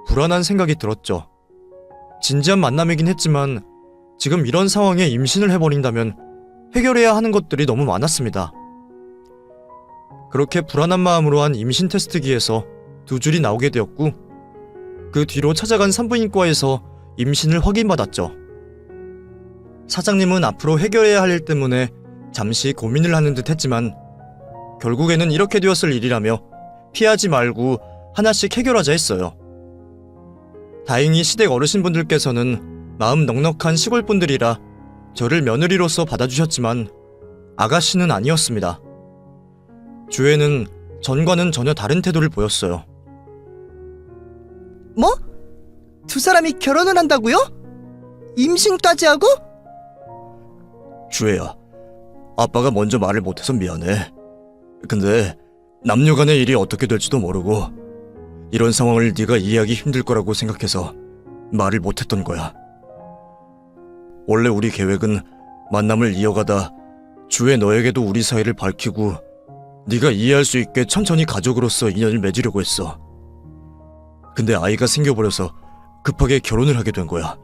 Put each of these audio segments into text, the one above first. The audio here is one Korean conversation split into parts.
불안한 생각이 들었죠. 진지한 만남이긴 했지만 지금 이런 상황에 임신을 해버린다면 해결해야 하는 것들이 너무 많았습니다. 그렇게 불안한 마음으로 한 임신 테스트기에서 2줄이 나오게 되었고, 그 뒤로 찾아간 산부인과에서 임신을 확인받았죠. 사장님은 앞으로 해결해야 할 일 때문에 잠시 고민을 하는 듯 했지만 결국에는 이렇게 되었을 일이라며 피하지 말고 하나씩 해결하자 했어요. 다행히 시댁 어르신분들께서는 마음 넉넉한 시골분들이라 저를 며느리로서 받아주셨지만 아가씨는 아니었습니다. 주애는 전과는 전혀 다른 태도를 보였어요. 뭐? 두 사람이 결혼을 한다고요? 임신까지 하고? 주애야, 아빠가 먼저 말을 못해서 미안해. 근데 남녀 간의 일이 어떻게 될지도 모르고 이런 상황을 네가 이해하기 힘들 거라고 생각해서 말을 못했던 거야. 원래 우리 계획은 만남을 이어가다 주애 너에게도 우리 사이를 밝히고 네가 이해할 수 있게 천천히 가족으로서 인연을 맺으려고 했어. 근데 아이가 생겨버려서 급하게 결혼을 하게 된 거야.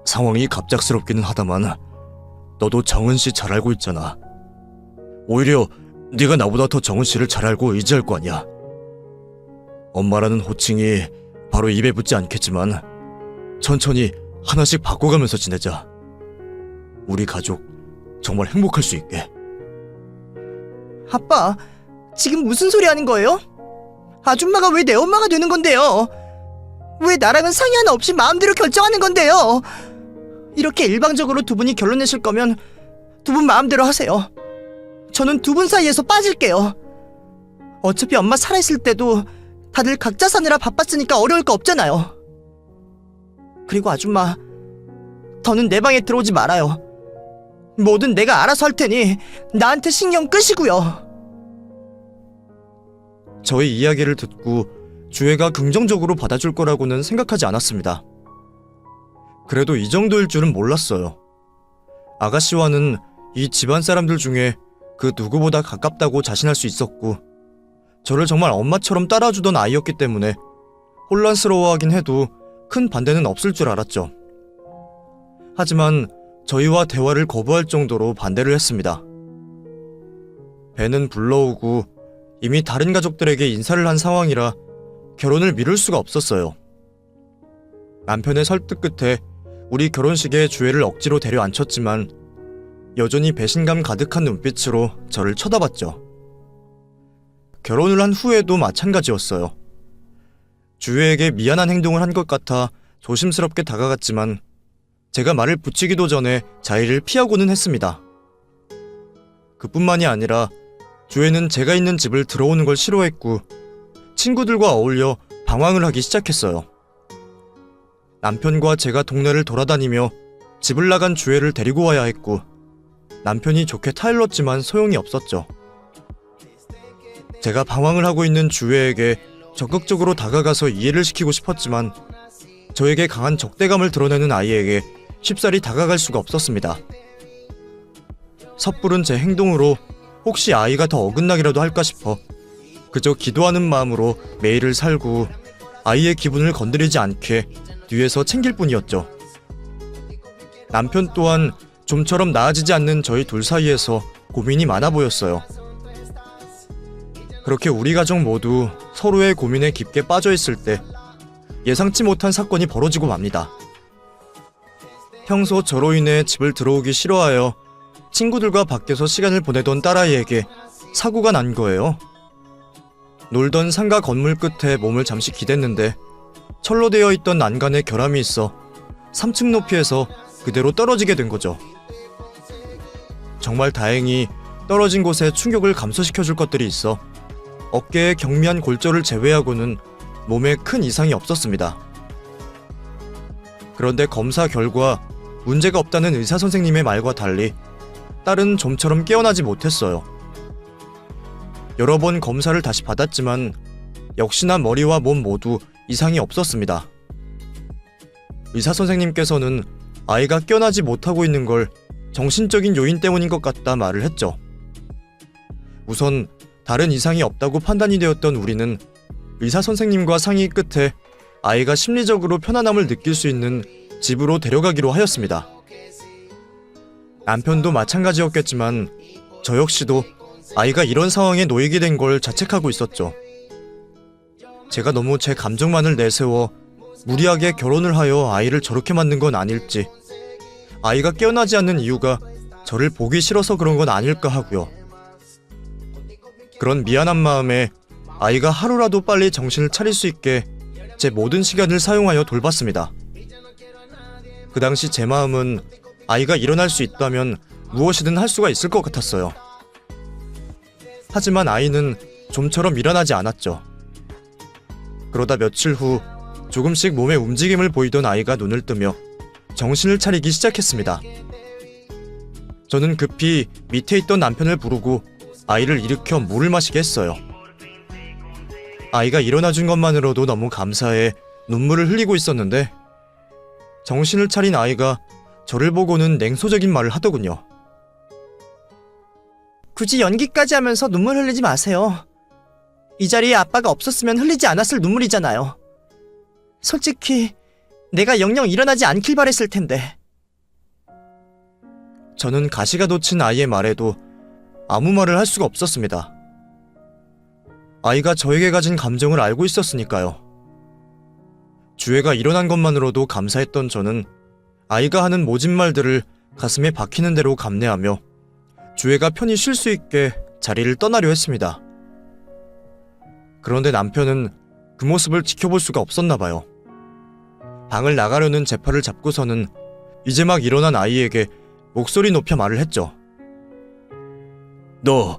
상황이 갑작스럽기는 하다만 너도 정은 씨 잘 알고 있잖아. 오히려 네가 나보다 더 정은 씨를 잘 알고 의지할 거 아니야. 엄마라는 호칭이 바로 입에 붙지 않겠지만 천천히 하나씩 바꿔가면서 지내자. 우리 가족 정말 행복할 수 있게. 아빠, 지금 무슨 소리 하는 거예요? 아줌마가 왜 내 엄마가 되는 건데요? 왜 나랑은 상의 하나 없이 마음대로 결정하는 건데요? 이렇게 일방적으로 두 분이 결론내실 거면 두 분 마음대로 하세요. 저는 두 분 사이에서 빠질게요. 어차피 엄마 살아있을 때도 다들 각자 사느라 바빴으니까 어려울 거 없잖아요. 그리고 아줌마, 더는 내 방에 들어오지 말아요. 뭐든 내가 알아서 할 테니 나한테 신경 끄시고요. 저의 이야기를 듣고 주애가 긍정적으로 받아줄 거라고는 생각하지 않았습니다. 그래도 이 정도일 줄은 몰랐어요. 아가씨와는 이 집안 사람들 중에 그 누구보다 가깝다고 자신할 수 있었고, 저를 정말 엄마처럼 따라주던 아이였기 때문에 혼란스러워하긴 해도 큰 반대는 없을 줄 알았죠. 하지만 저희와 대화를 거부할 정도로 반대를 했습니다. 배는 불러오고 이미 다른 가족들에게 인사를 한 상황이라 결혼을 미룰 수가 없었어요. 남편의 설득 끝에 우리 결혼식에 주애를 억지로 데려앉혔지만 여전히 배신감 가득한 눈빛으로 저를 쳐다봤죠. 결혼을 한 후에도 마찬가지였어요. 주애에게 미안한 행동을 한 것 같아 조심스럽게 다가갔지만 제가 말을 붙이기도 전에 자리를 피하고는 했습니다. 그뿐만이 아니라 주애는 제가 있는 집을 들어오는 걸 싫어했고 친구들과 어울려 방황을 하기 시작했어요. 남편과 제가 동네를 돌아다니며 집을 나간 주애를 데리고 와야 했고 남편이 좋게 타일렀지만 소용이 없었죠. 제가 방황을 하고 있는 주애에게 적극적으로 다가가서 이해를 시키고 싶었지만 저에게 강한 적대감을 드러내는 아이에게 쉽사리 다가갈 수가 없었습니다. 섣부른 제 행동으로 혹시 아이가 더 어긋나기라도 할까 싶어 그저 기도하는 마음으로 매일을 살고 아이의 기분을 건드리지 않게 뒤에서 챙길 뿐이었죠. 남편 또한 좀처럼 나아지지 않는 저희 둘 사이에서 고민이 많아 보였어요. 그렇게 우리 가족 모두 서로의 고민에 깊게 빠져있을 때 예상치 못한 사건이 벌어지고 맙니다. 평소 저로 인해 집을 들어오기 싫어하여 친구들과 밖에서 시간을 보내던 딸아이에게 사고가 난 거예요. 놀던 상가 건물 끝에 몸을 잠시 기댔는데 철로 되어 있던 난간에 결함이 있어 3층 높이에서 그대로 떨어지게 된 거죠. 정말 다행히 떨어진 곳에 충격을 감소시켜줄 것들이 있어 어깨에 경미한 골절을 제외하고는 몸에 큰 이상이 없었습니다. 그런데 검사 결과 문제가 없다는 의사 선생님의 말과 달리 딸은 좀처럼 깨어나지 못했어요. 여러 번 검사를 다시 받았지만 역시나 머리와 몸 모두 이상이 없었습니다. 의사 선생님께서는 아이가 깨어나지 못하고 있는 걸 정신적인 요인 때문인 것 같다 말을 했죠. 우선 다른 이상이 없다고 판단이 되었던 우리는 의사 선생님과 상의 끝에 아이가 심리적으로 편안함을 느낄 수 있는 집으로 데려가기로 하였습니다. 남편도 마찬가지였겠지만 저 역시도 아이가 이런 상황에 놓이게 된 걸 자책하고 있었죠. 제가 너무 제 감정만을 내세워 무리하게 결혼을 하여 아이를 저렇게 만든 건 아닐지, 아이가 깨어나지 않는 이유가 저를 보기 싫어서 그런 건 아닐까 하고요. 그런 미안한 마음에 아이가 하루라도 빨리 정신을 차릴 수 있게 제 모든 시간을 사용하여 돌봤습니다. 그 당시 제 마음은 아이가 일어날 수 있다면 무엇이든 할 수가 있을 것 같았어요. 하지만 아이는 좀처럼 일어나지 않았죠. 그러다 며칠 후 조금씩 몸에 움직임을 보이던 아이가 눈을 뜨며 정신을 차리기 시작했습니다. 저는 급히 밑에 있던 남편을 부르고 아이를 일으켜 물을 마시게 했어요. 아이가 일어나준 것만으로도 너무 감사해 눈물을 흘리고 있었는데 정신을 차린 아이가 저를 보고는 냉소적인 말을 하더군요. 굳이 연기까지 하면서 눈물 흘리지 마세요. 이 자리에 아빠가 없었으면 흘리지 않았을 눈물이잖아요. 솔직히 내가 영영 일어나지 않길 바랬을 텐데. 저는 가시가 돋친 아이의 말에도 아무 말을 할 수가 없었습니다. 아이가 저에게 가진 감정을 알고 있었으니까요. 주애가 일어난 것만으로도 감사했던 저는 아이가 하는 모진 말들을 가슴에 박히는 대로 감내하며 주애가 편히 쉴 수 있게 자리를 떠나려 했습니다. 그런데 남편은 그 모습을 지켜볼 수가 없었나 봐요. 방을 나가려는 제 팔을 잡고서는 이제 막 일어난 아이에게 목소리 높여 말을 했죠. 너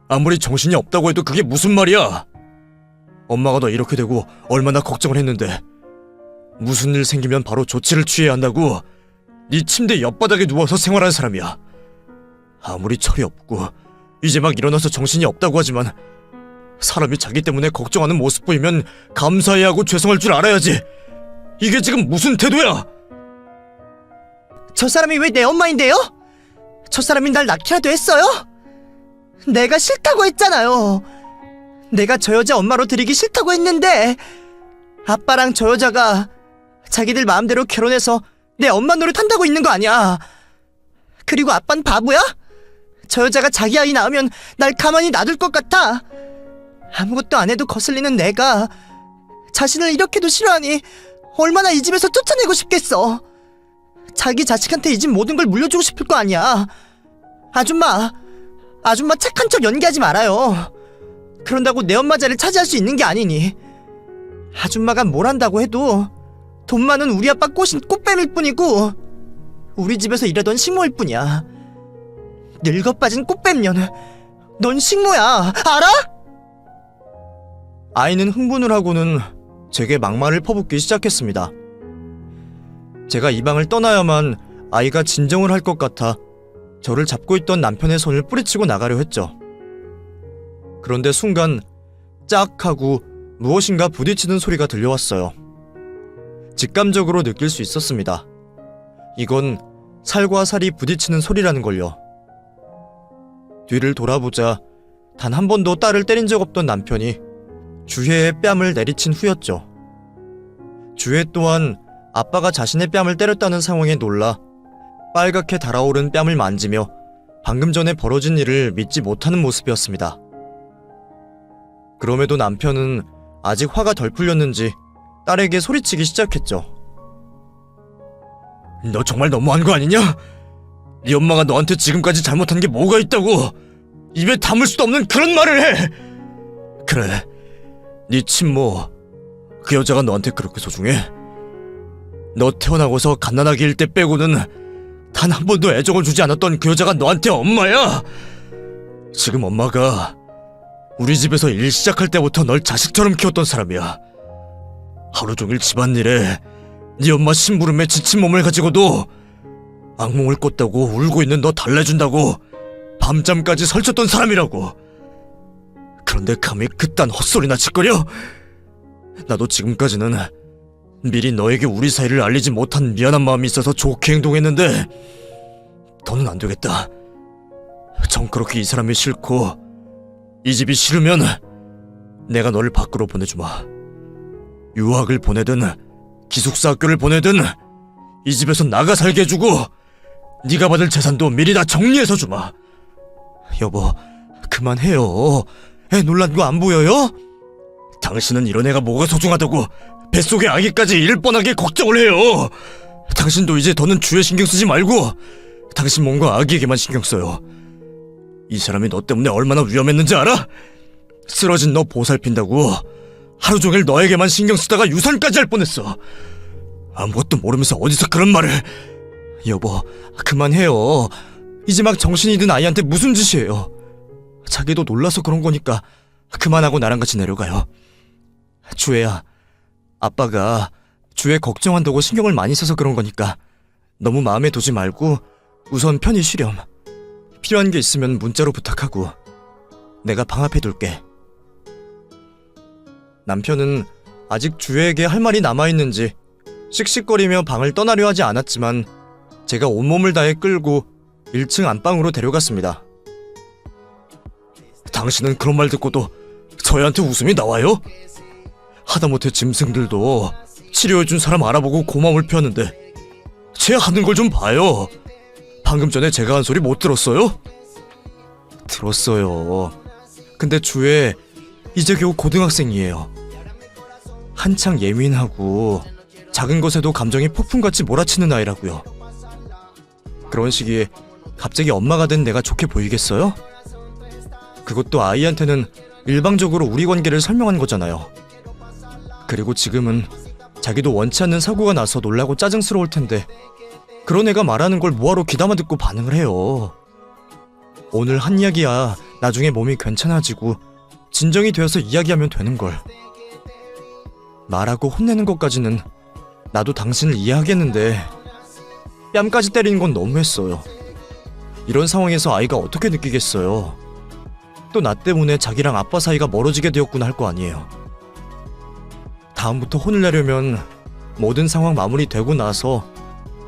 아무리 정신이 없다고 해도 그게 무슨 말이야? 엄마가 너 이렇게 되고 얼마나 걱정을 했는데 무슨 일 생기면 바로 조치를 취해야 한다고 네 침대 옆바닥에 누워서 생활하는 사람이야. 아무리 철이 없고 이제 막 일어나서 정신이 없다고 하지만 사람이 자기 때문에 걱정하는 모습 보이면 감사해야 하고 죄송할 줄 알아야지. 이게 지금 무슨 태도야? 저 사람이 왜 내 엄마인데요? 저 사람이 날 낳기라도 했어요? 내가 싫다고 했잖아요. 내가 저 여자 엄마로 들이기 싫다고 했는데 아빠랑 저 여자가 자기들 마음대로 결혼해서 내 엄마 노릇 한다고 있는 거 아니야. 그리고 아빤 바보야? 저 여자가 자기 아이 낳으면 날 가만히 놔둘 것 같아. 아무것도 안 해도 거슬리는 내가 자신을 이렇게도 싫어하니 얼마나 이 집에서 쫓아내고 싶겠어. 자기 자식한테 이 집 모든 걸 물려주고 싶을 거 아니야. 아줌마 착한 척 연기하지 말아요. 그런다고 내 엄마 자리를 차지할 수 있는 게 아니니. 아줌마가 뭘 한다고 해도 돈 많은 우리 아빠 꼬신 꽃뱀일 뿐이고 우리 집에서 일하던 식모일 뿐이야. 늙어 빠진 꽃뱀년. 넌 식모야. 알아? 아이는 흥분을 하고는 제게 막말을 퍼붓기 시작했습니다. 제가 이 방을 떠나야만 아이가 진정을 할 것 같아 저를 잡고 있던 남편의 손을 뿌리치고 나가려 했죠. 그런데 순간 짝 하고 무엇인가 부딪히는 소리가 들려왔어요. 직감적으로 느낄 수 있었습니다. 이건 살과 살이 부딪히는 소리라는 걸요. 뒤를 돌아보자 단 한 번도 딸을 때린 적 없던 남편이 주혜의 뺨을 내리친 후였죠. 주혜 또한 아빠가 자신의 뺨을 때렸다는 상황에 놀라 빨갛게 달아오른 뺨을 만지며 방금 전에 벌어진 일을 믿지 못하는 모습이었습니다. 그럼에도 남편은 아직 화가 덜 풀렸는지 딸에게 소리치기 시작했죠. 너 정말 너무한 거 아니냐? 네 엄마가 너한테 지금까지 잘못한 게 뭐가 있다고 입에 담을 수도 없는 그런 말을 해. 그래, 네 친모 그 여자가 너한테 그렇게 소중해? 너 태어나고서 갓난아기 일 때 빼고는 단 한 번도 애정을 주지 않았던 그 여자가 너한테 엄마야. 지금 엄마가 우리 집에서 일 시작할 때부터 널 자식처럼 키웠던 사람이야. 하루 종일 집안일에 네 엄마 심부름에 지친 몸을 가지고도 악몽을 꿨다고 울고 있는 너 달래준다고 밤잠까지 설쳤던 사람이라고. 그런데 감히 그딴 헛소리나 짓거려? 나도 지금까지는 미리 너에게 우리 사이를 알리지 못한 미안한 마음이 있어서 좋게 행동했는데 더는 안 되겠다. 정 그렇게 이 사람이 싫고 이 집이 싫으면 내가 너를 밖으로 보내주마. 유학을 보내든 기숙사 학교를 보내든 이 집에서 나가 살게 해주고 네가 받을 재산도 미리 다 정리해서 주마. 여보, 그만해요. 애 놀란 거 안 보여요? 당신은 이런 애가 뭐가 소중하다고 뱃속의 아기까지 잃을 뻔하게 걱정을 해요. 당신도 이제 더는 주에 신경 쓰지 말고 당신 몸과 아기에게만 신경 써요. 이 사람이 너 때문에 얼마나 위험했는지 알아? 쓰러진 너 보살핀다고 하루 종일 너에게만 신경 쓰다가 유산까지 할 뻔했어. 아무것도 모르면서 어디서 그런 말을. 여보, 그만해요. 이제 막 정신이 든 아이한테 무슨 짓이에요. 자기도 놀라서 그런 거니까 그만하고 나랑 같이 내려가요. 주혜야, 아빠가 주혜 걱정한다고 신경을 많이 써서 그런 거니까 너무 마음에 두지 말고 우선 편히 쉬렴. 필요한 게 있으면 문자로 부탁하고 내가 방 앞에 둘게. 남편은 아직 주혜에게 할 말이 남아있는지 씩씩거리며 방을 떠나려 하지 않았지만 제가 온몸을 다해 끌고 1층 안방으로 데려갔습니다. 당신은 그런 말 듣고도 저희한테 웃음이 나와요? 하다못해 짐승들도 치료해준 사람 알아보고 고마움을 표하는데 쟤 하는 걸 좀 봐요. 방금 전에 제가 한 소리 못 들었어요? 들었어요. 근데 주혜 이제 겨우 고등학생이에요. 한창 예민하고 작은 것에도 감정이 폭풍같이 몰아치는 아이라고요. 그런 시기에 갑자기 엄마가 된 내가 좋게 보이겠어요? 그것도 아이한테는 일방적으로 우리 관계를 설명한 거잖아요. 그리고 지금은 자기도 원치 않는 사고가 나서 놀라고 짜증스러울 텐데 그런 애가 말하는 걸 뭐하러 귀담아 듣고 반응을 해요. 오늘 한 이야기야 나중에 몸이 괜찮아지고 진정이 되어서 이야기하면 되는걸. 말하고 혼내는 것까지는 나도 당신을 이해하겠는데 뺨까지 때리는 건 너무했어요. 이런 상황에서 아이가 어떻게 느끼겠어요. 또 나 때문에 자기랑 아빠 사이가 멀어지게 되었구나 할 거 아니에요. 다음부터 혼을 내려면 모든 상황 마무리되고 나서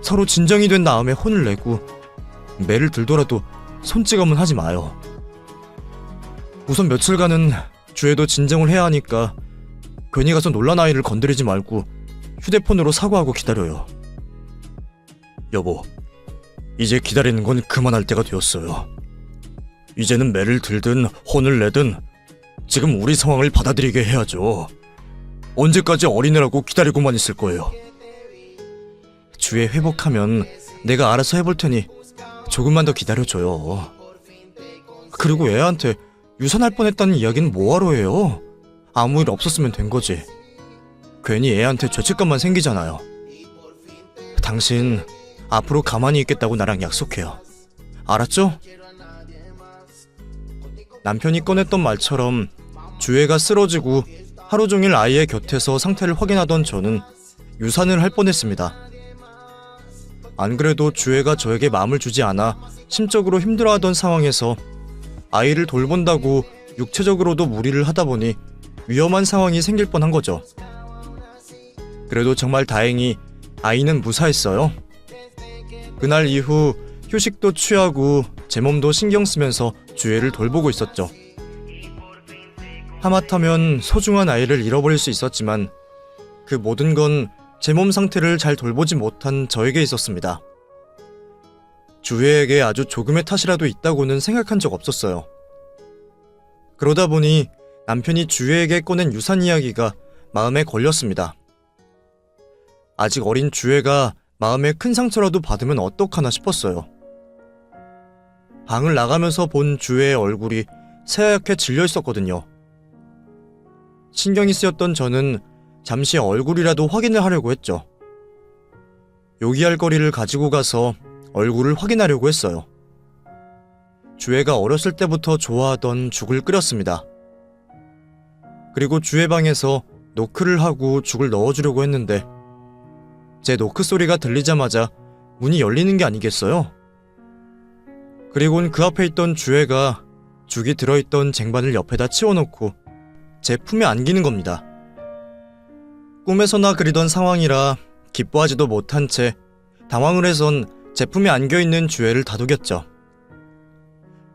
서로 진정이 된 다음에 혼을 내고 매를 들더라도 손찌검은 하지 마요. 우선 며칠간은 주혜도 진정을 해야 하니까 괜히 가서 놀란 아이를 건드리지 말고 휴대폰으로 사과하고 기다려요. 여보, 이제 기다리는 건 그만할 때가 되었어요. 이제는 매를 들든 혼을 내든 지금 우리 상황을 받아들이게 해야죠. 언제까지 어린애라고 기다리고만 있을 거예요. 주혜 회복하면 내가 알아서 해볼 테니 조금만 더 기다려줘요. 그리고 애한테 유산할 뻔했다는 이야기는 뭐하러 해요? 아무 일 없었으면 된 거지. 괜히 애한테 죄책감만 생기잖아요. 당신 앞으로 가만히 있겠다고 나랑 약속해요. 알았죠? 남편이 꺼냈던 말처럼 주혜가 쓰러지고 하루 종일 아이의 곁에서 상태를 확인하던 저는 유산을 할 뻔했습니다. 안 그래도 주혜가 저에게 마음을 주지 않아 심적으로 힘들어하던 상황에서 아이를 돌본다고 육체적으로도 무리를 하다 보니 위험한 상황이 생길 뻔한 거죠. 그래도 정말 다행히 아이는 무사했어요. 그날 이후 휴식도 취하고 제 몸도 신경 쓰면서 주혜를 돌보고 있었죠. 하마터면 소중한 아이를 잃어버릴 수 있었지만 그 모든 건 제 몸 상태를 잘 돌보지 못한 저에게 있었습니다. 주혜에게 아주 조금의 탓이라도 있다고는 생각한 적 없었어요. 그러다 보니 남편이 주혜에게 꺼낸 유산 이야기가 마음에 걸렸습니다. 아직 어린 주혜가 마음에 큰 상처라도 받으면 어떡하나 싶었어요. 방을 나가면서 본 주혜의 얼굴이 새하얗게 질려 있었거든요. 신경이 쓰였던 저는 잠시 얼굴이라도 확인을 하려고 했죠. 요기할 거리를 가지고 가서 얼굴을 확인하려고 했어요. 주혜가 어렸을 때부터 좋아하던 죽을 끓였습니다. 그리고 주혜 방에서 노크를 하고 죽을 넣어주려고 했는데 제 노크 소리가 들리자마자 문이 열리는 게 아니겠어요? 그리곤 그 앞에 있던 주혜가 죽이 들어있던 쟁반을 옆에다 치워놓고 제 품에 안기는 겁니다. 꿈에서나 그리던 상황이라 기뻐하지도 못한 채 당황을 해선 제 품에 안겨있는 주혜를 다독였죠.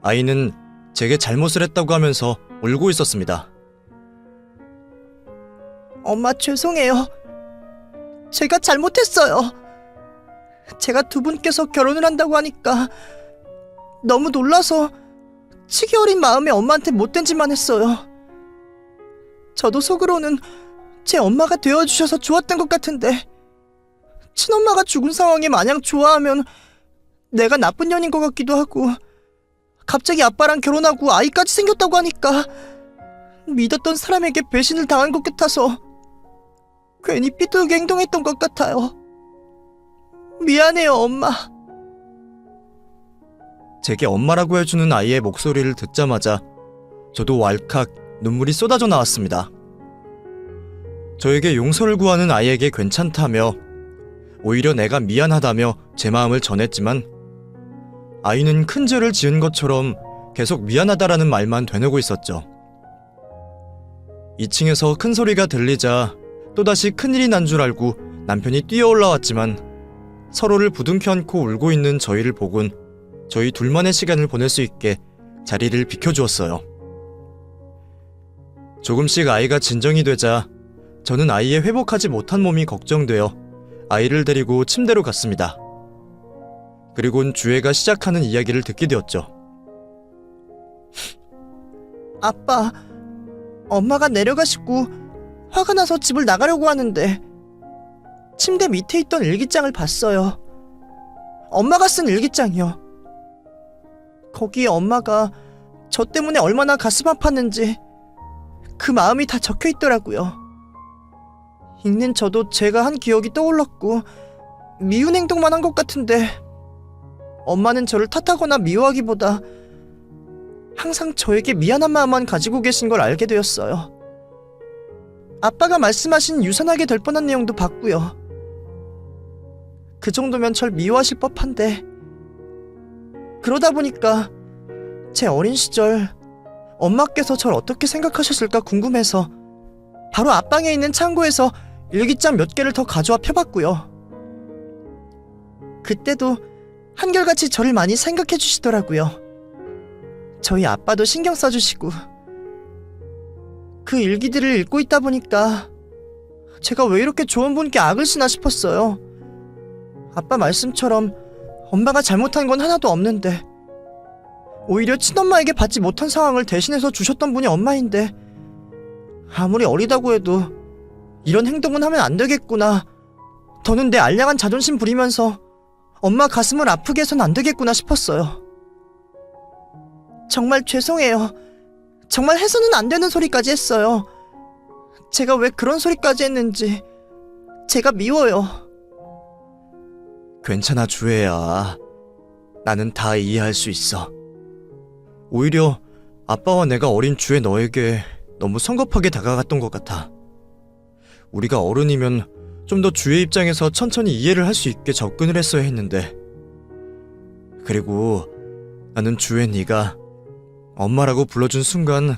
아이는 제게 잘못을 했다고 하면서 울고 있었습니다. 엄마 죄송해요. 제가 잘못했어요. 제가 두 분께서 결혼을 한다고 하니까 너무 놀라서 치기 어린 마음에 엄마한테 못된 짓만 했어요. 저도 속으로는 제 엄마가 되어주셔서 좋았던 것 같은데 친엄마가 죽은 상황에 마냥 좋아하면 내가 나쁜 년인 것 같기도 하고 갑자기 아빠랑 결혼하고 아이까지 생겼다고 하니까 믿었던 사람에게 배신을 당한 것 같아서 괜히 삐뚤게 행동했던 것 같아요. 미안해요, 엄마. 제게 엄마라고 해주는 아이의 목소리를 듣자마자 저도 왈칵 눈물이 쏟아져 나왔습니다. 저에게 용서를 구하는 아이에게 괜찮다며 오히려 내가 미안하다며 제 마음을 전했지만 아이는 큰 죄를 지은 것처럼 계속 미안하다라는 말만 되뇌고 있었죠. 2층에서 큰 소리가 들리자 또다시 큰일이 난 줄 알고 남편이 뛰어 올라왔지만 서로를 부둥켜 안고 울고 있는 저희를 보곤 저희 둘만의 시간을 보낼 수 있게 자리를 비켜주었어요. 조금씩 아이가 진정이 되자 저는 아이의 회복하지 못한 몸이 걱정되어 아이를 데리고 침대로 갔습니다. 그리곤 주애가 시작하는 이야기를 듣게 되었죠. 아빠, 엄마가 내려가시고 화가 나서 집을 나가려고 하는데 침대 밑에 있던 일기장을 봤어요. 엄마가 쓴 일기장이요. 거기에 엄마가 저 때문에 얼마나 가슴 아팠는지 그 마음이 다 적혀 있더라고요. 읽는 저도 제가 한 기억이 떠올랐고 미운 행동만 한 것 같은데 엄마는 저를 탓하거나 미워하기보다 항상 저에게 미안한 마음만 가지고 계신 걸 알게 되었어요. 아빠가 말씀하신 유산하게 될 뻔한 내용도 봤고요. 그 정도면 절 미워하실 법한데 그러다 보니까 제 어린 시절 엄마께서 절 어떻게 생각하셨을까 궁금해서 바로 앞방에 있는 창고에서 일기장 몇 개를 더 가져와 펴봤고요. 그때도 한결같이 저를 많이 생각해 주시더라고요. 저희 아빠도 신경 써주시고 그 일기들을 읽고 있다 보니까 제가 왜 이렇게 좋은 분께 악을 쓰나 싶었어요. 아빠 말씀처럼 엄마가 잘못한 건 하나도 없는데 오히려 친엄마에게 받지 못한 상황을 대신해서 주셨던 분이 엄마인데 아무리 어리다고 해도 이런 행동은 하면 안 되겠구나. 더는 내 알량한 자존심 부리면서 엄마 가슴을 아프게 해선 안 되겠구나 싶었어요. 정말 죄송해요. 정말 해서는 안 되는 소리까지 했어요. 제가 왜 그런 소리까지 했는지 제가 미워요. 괜찮아 주애야. 나는 다 이해할 수 있어. 오히려 아빠와 내가 어린 주애 너에게 너무 성급하게 다가갔던 것 같아. 우리가 어른이면 좀 더 주애 입장에서 천천히 이해를 할 수 있게 접근을 했어야 했는데 그리고 나는 주애 네가 엄마라고 불러준 순간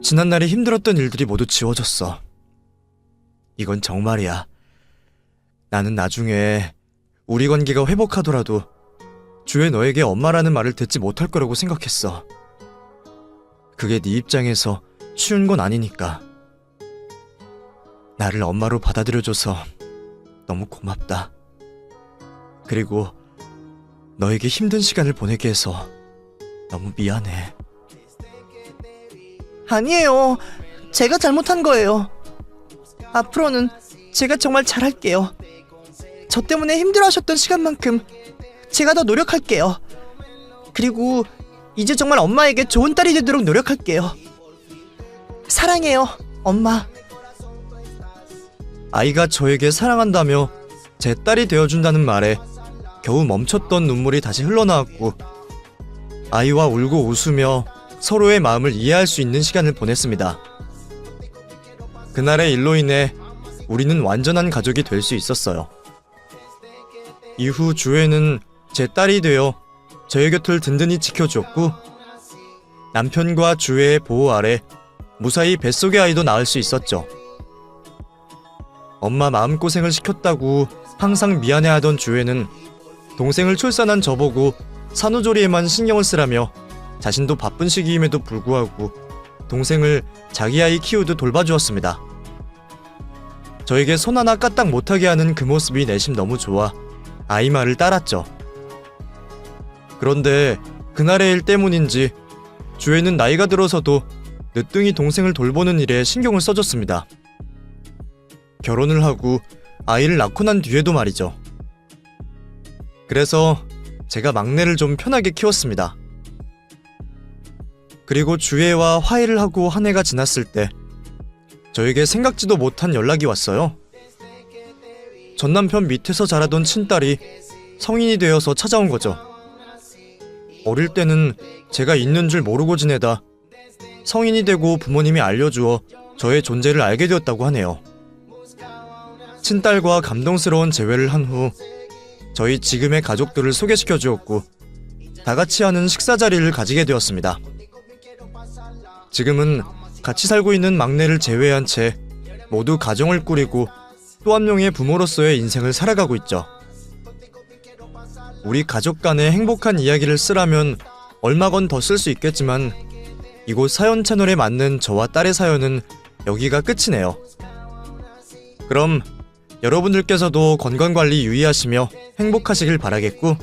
지난날에 힘들었던 일들이 모두 지워졌어. 이건 정말이야. 나는 나중에 우리 관계가 회복하더라도 주애 너에게 엄마라는 말을 듣지 못할 거라고 생각했어. 그게 네 입장에서 쉬운 건 아니니까. 나를 엄마로 받아들여줘서 너무 고맙다. 그리고 너에게 힘든 시간을 보내게 해서 너무 미안해. 아니에요. 제가 잘못한 거예요. 앞으로는 제가 정말 잘할게요. 저 때문에 힘들어하셨던 시간만큼 제가 더 노력할게요. 그리고 이제 정말 엄마에게 좋은 딸이 되도록 노력할게요. 사랑해요, 엄마. 아이가 저에게 사랑한다며 제 딸이 되어준다는 말에 겨우 멈췄던 눈물이 다시 흘러나왔고 아이와 울고 웃으며 서로의 마음을 이해할 수 있는 시간을 보냈습니다. 그날의 일로 인해 우리는 완전한 가족이 될 수 있었어요. 이후 주애는 제 딸이 되어 저의 곁을 든든히 지켜주었고 남편과 주애의 보호 아래 무사히 뱃속의 아이도 낳을 수 있었죠. 엄마 마음고생을 시켰다고 항상 미안해하던 주애는 동생을 출산한 저보고 산후조리에만 신경을 쓰라며 자신도 바쁜 시기임에도 불구하고 동생을 자기 아이 키우듯 돌봐주었습니다. 저에게 손 하나 까딱 못하게 하는 그 모습이 내심 너무 좋아 아이 말을 따랐죠. 그런데 그날의 일 때문인지 주애는 나이가 들어서도 늦둥이 동생을 돌보는 일에 신경을 써줬습니다. 결혼을 하고 아이를 낳고 난 뒤에도 말이죠. 그래서 제가 막내를 좀 편하게 키웠습니다. 그리고 주애와 화해를 하고 한 해가 지났을 때 저에게 생각지도 못한 연락이 왔어요. 전 남편 밑에서 자라던 친딸이 성인이 되어서 찾아온 거죠. 어릴 때는 제가 있는 줄 모르고 지내다 성인이 되고 부모님이 알려주어 저의 존재를 알게 되었다고 하네요. 친딸과 감동스러운 재회를 한 후 저희 지금의 가족들을 소개시켜 주었고 다 같이 하는 식사 자리를 가지게 되었습니다. 지금은 같이 살고 있는 막내를 제외한 채 모두 가정을 꾸리고 또 한 명의 부모로서의 인생을 살아가고 있죠. 우리 가족 간의 행복한 이야기를 쓰라면 얼마건 더 쓸 수 있겠지만 이곳 사연 채널에 맞는 저와 딸의 사연은 여기가 끝이네요. 그럼 여러분들께서도 건강관리 유의하시며 행복하시길 바라겠고